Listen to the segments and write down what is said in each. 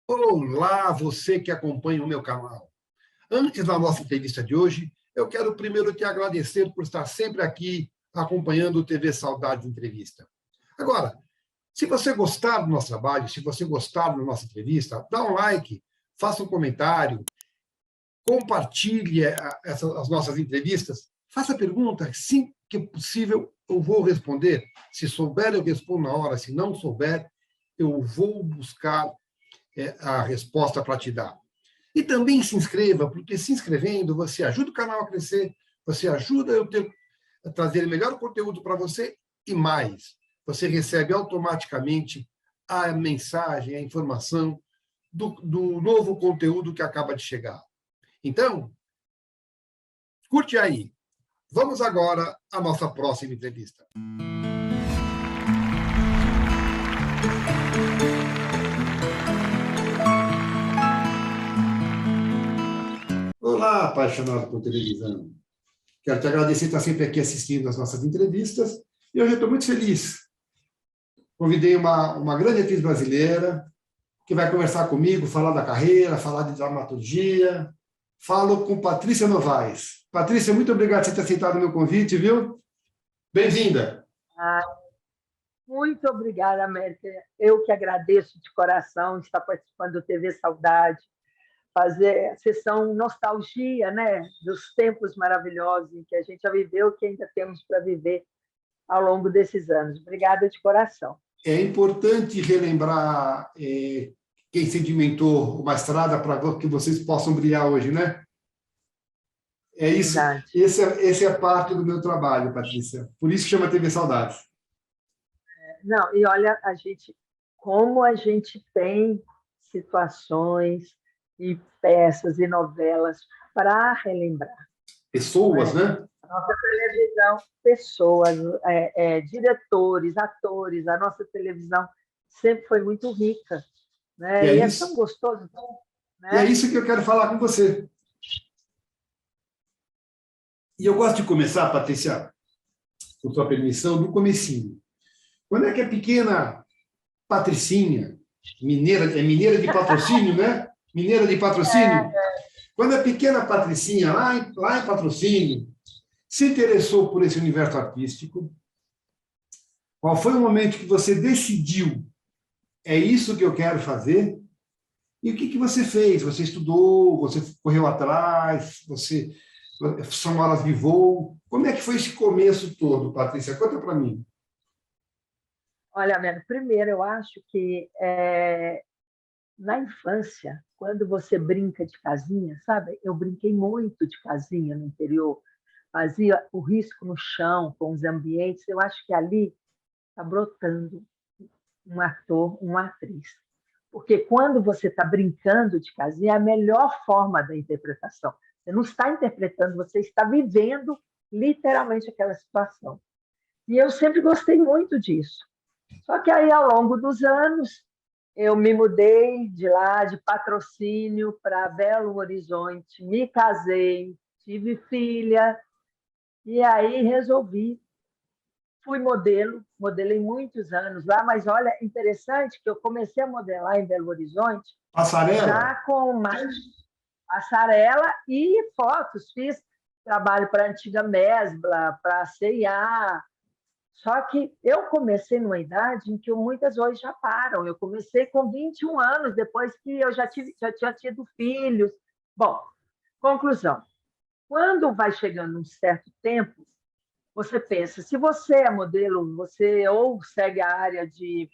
Olá, você que acompanha o meu canal. Antes da nossa entrevista de hoje, eu quero primeiro te agradecer por estar sempre aqui acompanhando o TV Saudade Entrevista. Agora, se você gostar do nosso trabalho, se você gostar da nossa entrevista, dá um like, faça um comentário, compartilhe as nossas entrevistas, faça perguntas, sim que é possível, eu vou responder. Se souber, eu respondo na hora, se não souber, eu vou buscar a resposta para te dar. E também se inscreva, porque se inscrevendo, você ajuda o canal a crescer, você ajuda a trazer melhor conteúdo para você e mais. Você recebe automaticamente a mensagem, a informação do novo conteúdo que acaba de chegar. Então, curte aí. Vamos agora à nossa próxima entrevista. Olá, apaixonado por televisão. Quero te agradecer por estar sempre aqui assistindo as nossas entrevistas. E hoje eu estou muito feliz. Convidei uma grande atriz brasileira que vai conversar comigo, falar da carreira, falar de dramaturgia. Falo com Patrícia Novaes. Patrícia, muito obrigado por você ter aceitado o meu convite, viu? Bem-vinda. Muito obrigada, América. Eu que agradeço de coração estar participando do TV Saudade, fazer a sessão nostalgia, né, dos tempos maravilhosos em que a gente já viveu e que ainda temos para viver ao longo desses anos. Obrigada de coração. É importante relembrar quem sedimentou uma estrada para que vocês possam brilhar hoje, né? É isso. Esse é parte do meu trabalho, Patrícia. Por isso que chama TV Saudades. Não, e olha, como a gente tem situações e peças e novelas para relembrar. Pessoas, né? A nossa televisão, pessoas, diretores, atores, a nossa televisão sempre foi muito rica, né? E é tão gostoso. Né? E é isso que eu quero falar com você. E eu gosto de começar, Patrícia, com sua permissão, do comecinho. Quando é que a pequena Patricinha, mineira de patrocínio, né? Mineira de patrocínio. Quando a pequena Patricinha, lá em Patrocínio, se interessou por esse universo artístico, qual foi o momento que você decidiu, é isso que eu quero fazer? E o que você fez? Você estudou, você correu atrás, são horas de voo. Como é que foi esse começo todo, Patrícia? Conta para mim. Olha, Melo, primeiro eu acho que na infância, quando você brinca de casinha, sabe? Eu brinquei muito de casinha no interior, fazia o risco no chão com os ambientes. Eu acho que ali está brotando um ator, uma atriz. Porque quando você está brincando de casinha, é a melhor forma da interpretação. Você não está interpretando, você está vivendo literalmente aquela situação. E eu sempre gostei muito disso. Só que aí, ao longo dos anos, eu me mudei de lá, de Patrocínio, para Belo Horizonte, me casei, tive filha, e aí resolvi. Fui modelo, modelei muitos anos lá, mas olha, interessante que eu comecei a modelar em Belo Horizonte Passarela? Já com mais passarela e fotos. Fiz trabalho para a antiga Mesbla, para a CIA. Só que eu comecei numa idade em que muitas hoje já param. Eu comecei com 21 anos, depois que eu já tinha tido filhos. Bom, conclusão. Quando vai chegando um certo tempo, você pensa, se você é modelo, você ou segue a área de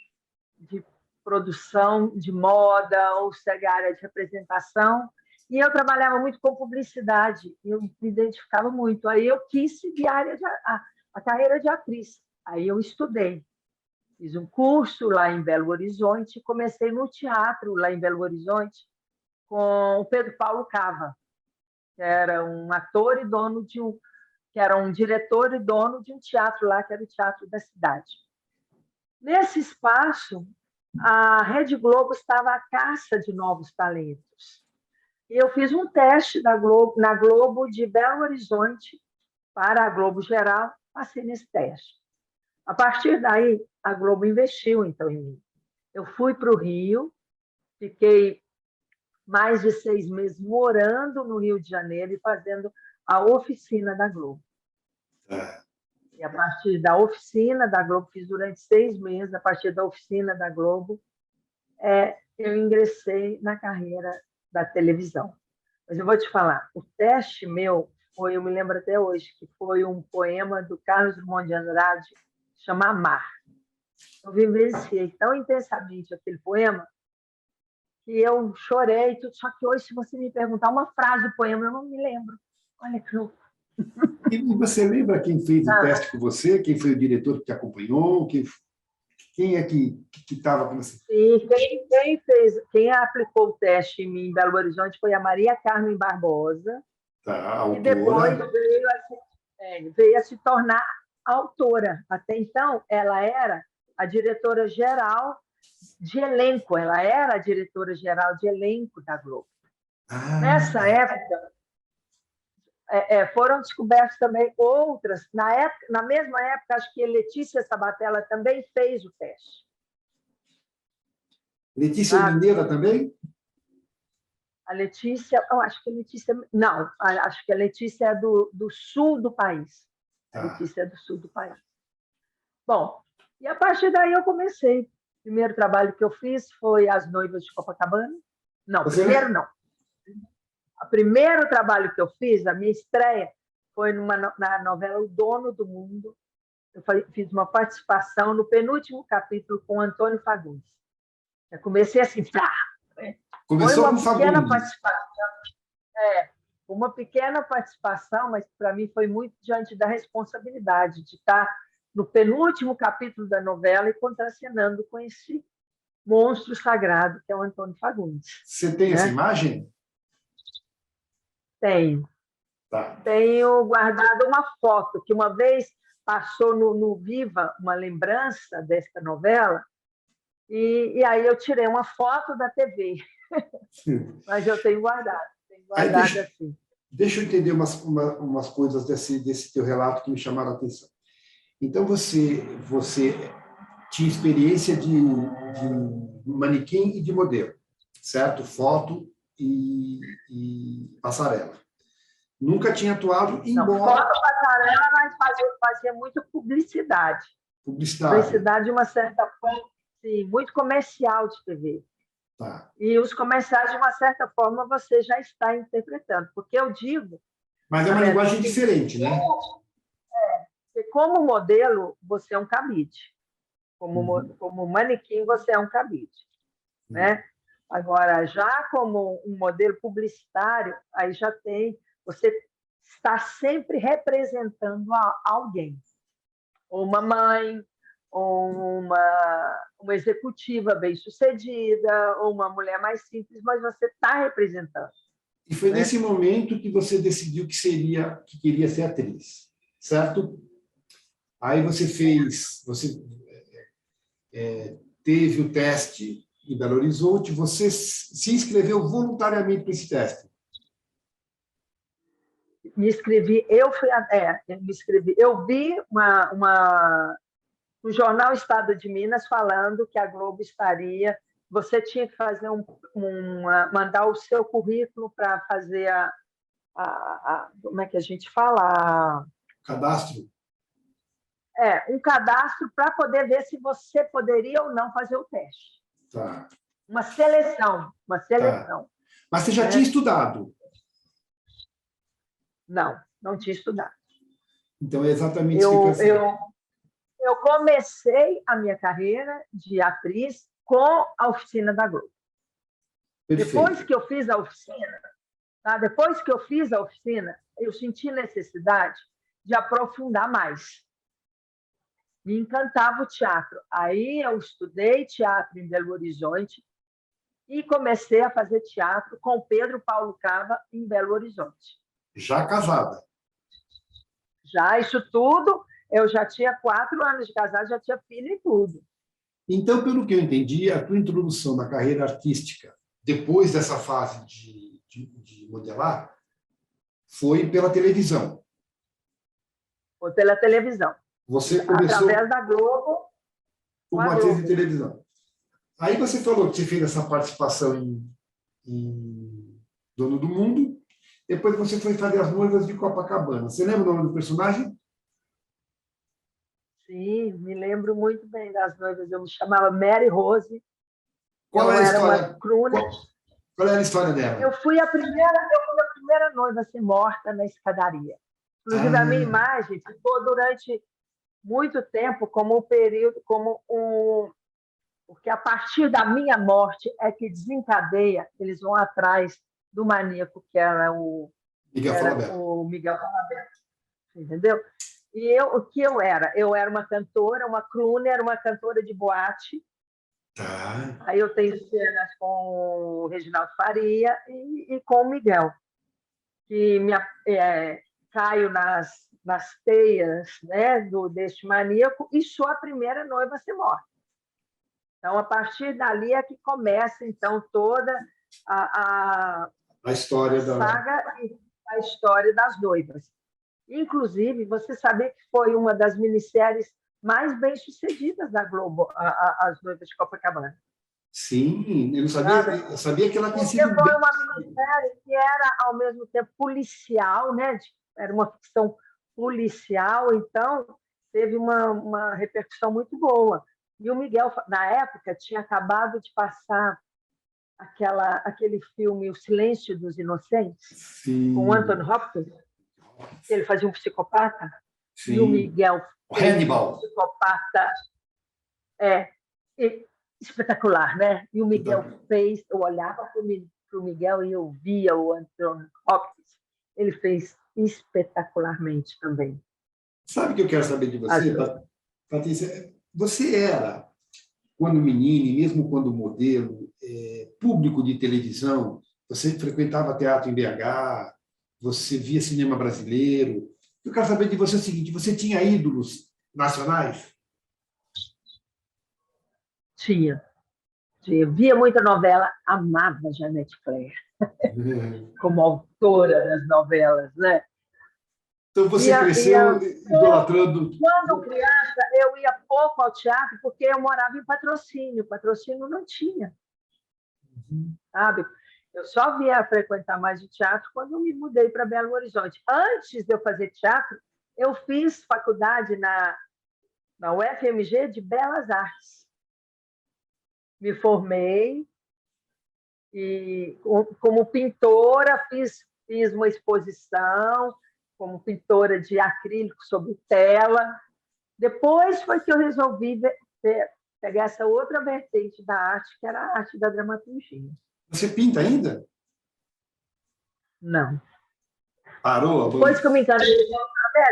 produção de moda, ou segue a área de representação, e eu trabalhava muito com publicidade, eu me identificava muito. Aí eu quis seguir a carreira de atriz. Aí eu estudei, fiz um curso lá em Belo Horizonte, comecei no teatro lá em Belo Horizonte com o Pedro Paulo Cava, que era um ator e dono que era um diretor e dono de um teatro lá, que era o Teatro da Cidade. Nesse espaço, a Rede Globo estava à caça de novos talentos. E eu fiz um teste na Globo de Belo Horizonte para a Globo Geral, passei nesse teste. A partir daí, a Globo investiu, então, em mim. Eu fui para o Rio, Fiquei mais de 6 meses morando no Rio de Janeiro e fazendo a oficina da Globo. É. E a partir da oficina da Globo, fiz durante 6 meses, a partir da oficina da Globo, eu ingressei na carreira da televisão. Mas eu vou te falar, o teste meu foi, eu me lembro até hoje, que foi um poema do Carlos Drummond de Andrade, chama Amar. Eu vivenciei tão intensamente aquele poema que eu chorei, só que hoje, se você me perguntar uma frase do poema, eu não me lembro. Olha que louco. E você lembra quem fez o teste com você? Quem foi o diretor que te acompanhou? Quem é que estava com você? Sim, quem aplicou o teste em mim em Belo Horizonte foi a Maria Carmen Barbosa, Tá, a e depois autora. veio a se tornar autora. Até então, ela era a diretora-geral de elenco, ela era a diretora-geral de elenco da Globo. Nessa época, foram descobertas também outras. Na mesma época, acho que Letícia Sabatella também fez o teste. Letícia Mineira também? A Letícia, eu acho que a Letícia... Não, acho que a Letícia é do sul do país. A Letícia é do sul do país. Bom, e a partir daí eu comecei. O primeiro trabalho que eu fiz foi As Noivas de Copacabana. Não, primeiro não. O primeiro trabalho que eu fiz, a minha estreia, foi na novela O Dono do Mundo. Eu fiz uma participação no penúltimo capítulo com Antônio Fagundes. Eu comecei assim, Começou foi uma com pequena Fagundes. participação. Uma pequena participação, mas para mim foi muito diante da responsabilidade de estar no penúltimo capítulo da novela e contracenando com esse monstro sagrado que é o Antônio Fagundes. Você tem essa imagem? Tenho. Tá. Tenho guardado uma foto que uma vez passou no Viva uma lembrança desta novela e aí eu tirei uma foto da TV. Mas eu tenho guardado. Aí deixa eu entender umas coisas desse teu relato que me chamaram a atenção. Então, você tinha experiência de manequim e de modelo, certo? Foto e passarela. Nunca tinha atuado, embora... Não, foto, passarela, mas fazia muito publicidade. Publicidade de uma certa forma, sim, muito comercial de TV. Tá. E os comerciais, de uma certa forma, você já está interpretando. Porque eu digo... Mas é uma linguagem diferente, né? Como modelo, você é um cabide. Como manequim, você é um cabide. Né? Agora, já como um modelo publicitário, aí já tem... Você está sempre representando alguém. Ou uma mãe, ou uma executiva bem-sucedida, ou uma mulher mais simples, mas você está representando. E foi nesse momento que você decidiu que queria ser atriz, certo? Aí você teve o teste em Belo Horizonte, você se inscreveu voluntariamente para esse teste. Me inscrevi, me inscrevi. Eu vi no jornal Estado de Minas falando que a Globo estaria... Você tinha que fazer mandar o seu currículo para fazer como é que a gente fala? Cadastro? Um cadastro para poder ver se você poderia ou não fazer o teste. Tá. Uma seleção. Tá. Mas você já tinha estudado? Não tinha estudado. Então, é exatamente isso que eu comecei a minha carreira de atriz com a oficina da Globo. Perfeito. Depois que eu fiz a oficina, eu senti necessidade de aprofundar mais. Me encantava o teatro. Aí eu estudei teatro em Belo Horizonte e comecei a fazer teatro com Pedro Paulo Cava em Belo Horizonte. Já casada? Já, isso tudo, eu já tinha 4 anos de casada, já tinha filho e tudo. Então, pelo que eu entendi, a tua introdução na carreira artística, depois dessa fase de modelar, foi pela televisão. Foi pela televisão. Você começou... Através da Globo. Como atriz de televisão. Aí você falou que você fez essa participação em Dono do Mundo, depois você foi fazer As Noivas de Copacabana. Você lembra o nome do personagem? Sim, me lembro muito bem das noivas. Eu me chamava Mary Rose. Qual Eu é a era uma história? crooner. Qual é a história dela? Eu fui a primeira noiva a ser morta na escadaria. Inclusive, a minha Ah, imagem ficou durante muito tempo como um período, como um. Porque a partir da minha morte é que desencadeia, eles vão atrás do maníaco, que era o, Miguel Falabella. Miguel Falabella, entendeu? E eu, o que eu era? Eu era uma cantora, uma crooner, uma cantora de boate. Tá. Aí eu tenho cenas com o Reginaldo Faria e com o Miguel, que caio nas teias, né, deste maníaco e sou a primeira noiva a ser morta. Então, a partir dali é que começa, então, toda a, A a história da. saga e a história das noivas. Inclusive, você sabia que foi uma das minisséries mais bem-sucedidas da Globo, As Noivas de Copacabana. Sim, eu não sabia, Sabe? eu sabia que ela tinha Porque sido bem. foi uma minissérie que era, ao mesmo tempo, policial, né? Era uma ficção policial, então teve uma repercussão muito boa. E o Miguel, na época, tinha acabado de passar aquele filme O Silêncio dos Inocentes, com o Sim, Anthony Hopkins, que ele fazia um psicopata, e o sim. Miguel O fez um Hannibal. psicopata é, espetacular, né? E o Miguel fez, eu olhava para o Miguel e eu via o Anthony Hopkins, ele fez espetacularmente também. Sabe o que eu quero saber de As você, duas. Patrícia? Você era, quando menina, e mesmo quando modelo, público de televisão, você frequentava teatro em BH, você via cinema brasileiro. Eu quero saber de você o seguinte: você tinha ídolos nacionais? Tinha. Via muita novela, amava Janete Claire, como autora das novelas, né? Então você Ia cresceu pouco. idolatrando. Quando criança, eu ia pouco ao teatro, porque eu morava em Patrocínio. Patrocínio não tinha, sabe? Eu só via frequentar mais o teatro quando eu me mudei para Belo Horizonte. Antes de eu fazer teatro, eu fiz faculdade na UFMG de Belas Artes. Me formei e, como pintora, fiz uma exposição como pintora de acrílico sobre tela. Depois foi que eu resolvi pegar essa outra vertente da arte, que era a arte da dramaturgia. Você pinta ainda? Não. Parou? Depois que eu me encantei,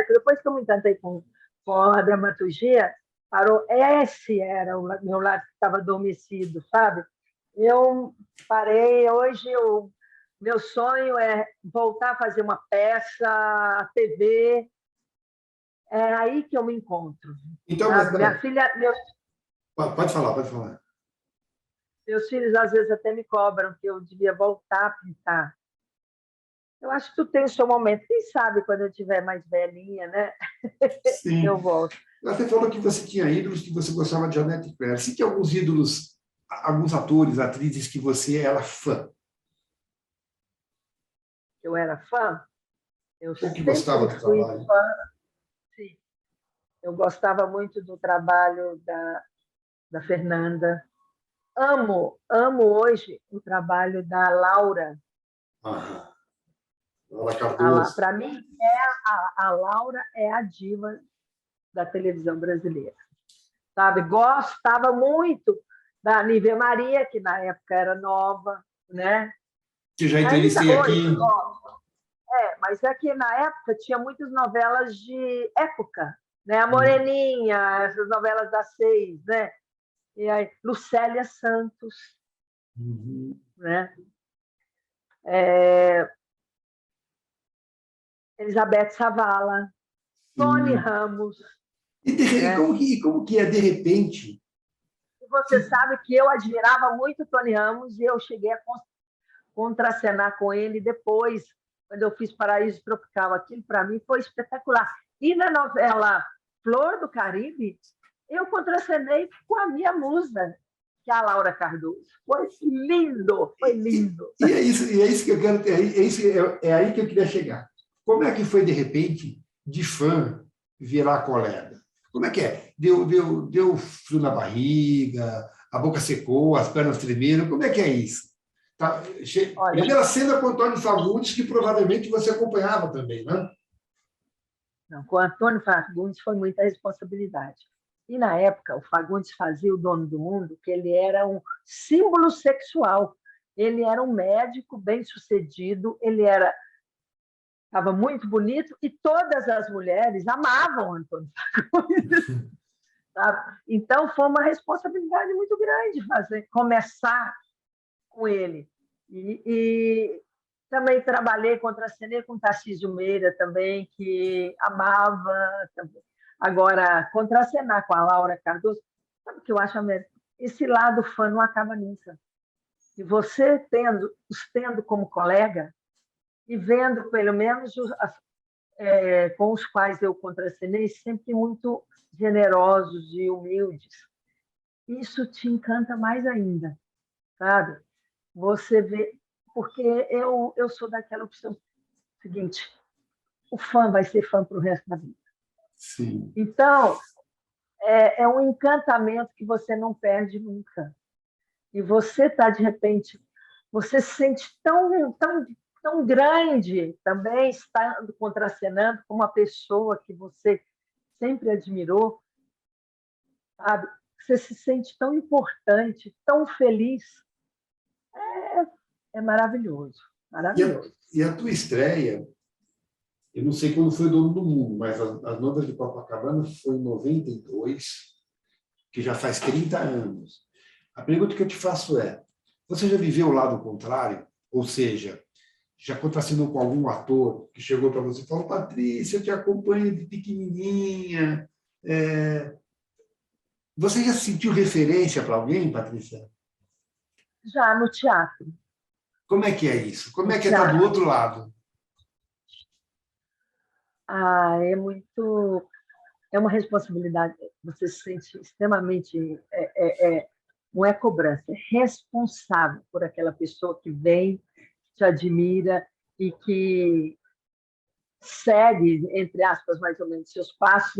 depois que eu me encantei com a dramaturgia, parou. Esse era o meu lado que estava adormecido, sabe? Eu parei. Hoje, meu sonho é voltar a fazer uma peça, a TV. É aí que eu me encontro. Então, mas Sabe? Minha filha, pode falar, pode falar. meus filhos às vezes até me cobram que eu devia voltar a pintar. Eu acho que tu tem o seu momento. Quem sabe quando eu estiver mais velhinha, né? Sim. Eu volto. Você falou que você tinha ídolos, que você gostava de Janete Claire. Você tinha alguns ídolos, alguns atores, atrizes que você era fã, Eu era fã. Eu ou que gostava sempre do fui trabalho? fã. Sim. Eu gostava muito do trabalho da Fernanda. Amo hoje o trabalho da Laura. Ah, Laura Cardoso. Para mim, a Laura é a diva da televisão brasileira. Sabe? Gostava muito da Nívia Maria, que na época era nova, né? Que já Ainda entrevistei hoje, aqui. mas é que na época tinha muitas novelas de época, né? A Moreninha, essas novelas das 6, né? E aí, Lucélia Santos, Uhum. né? Elizabeth Savala, Tony Sim. Ramos, E né? como que é, de repente? E você sabe que eu admirava muito Tony Ramos e eu cheguei a contracenar com ele depois, quando eu fiz Paraíso Tropical. Aquilo, para mim, foi espetacular. E na novela Flor do Caribe, eu contracenei com a minha musa, que a Laura Cardoso. Foi lindo, foi lindo. E é isso que eu quero, é aí que eu queria chegar. Como é que foi, de repente, de fã virar colega? Como é que é? Deu frio na barriga, a boca secou, as pernas tremeram, como é que é isso? Tá? Olha, Primeira cena com o Antônio Fagundes, que provavelmente você acompanhava também, né? não, com o Antônio Fagundes foi muita responsabilidade. E, na época, o Fagundes fazia o Dono do Mundo, que ele era um símbolo sexual. Ele era um médico bem-sucedido, ele estava muito bonito e todas as mulheres amavam o Antônio Fagundes. Sabe? Então, foi uma responsabilidade muito grande começar com ele. E também trabalhei, contracenei com Tarcísio Meira também, que amava também. Agora, contracenar com a Laura Cardoso, sabe o que eu acho, América? Esse lado fã não acaba nunca. E você os tendo como colega e vendo, pelo menos, com os quais eu contracenei, sempre muito generosos e humildes, isso te encanta mais ainda, sabe? Você vê, porque eu sou daquela opção seguinte, o fã vai ser fã para o resto da vida. Sim. Então, é um encantamento que você não perde nunca. E você está, de repente, você se sente tão grande também, estando contracenando com uma pessoa que você sempre admirou, sabe? Você se sente tão importante, tão feliz. É maravilhoso, maravilhoso. E a tua estreia, eu não sei quando foi o Dono do Mundo, mas as Noivas de Copacabana foi em 92, que já faz 30 anos. A pergunta que eu te faço é, você já viveu o lado contrário? Ou seja, já contracenou com algum ator que chegou para você e falou, Patrícia, eu te acompanho de pequenininha. Você já sentiu referência para alguém, Patrícia? Já no teatro. Como é que é isso? Como é que é estar do outro lado? É muito... É uma responsabilidade. Você se sente extremamente... não é cobrança, é responsável por aquela pessoa que vem, te admira e que segue, entre aspas, mais ou menos, seus passos.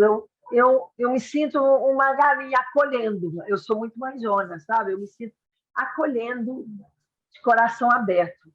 Eu me sinto uma galinha acolhendo. Eu sou muito manjona, sabe? Eu me sinto acolhendo de coração aberto.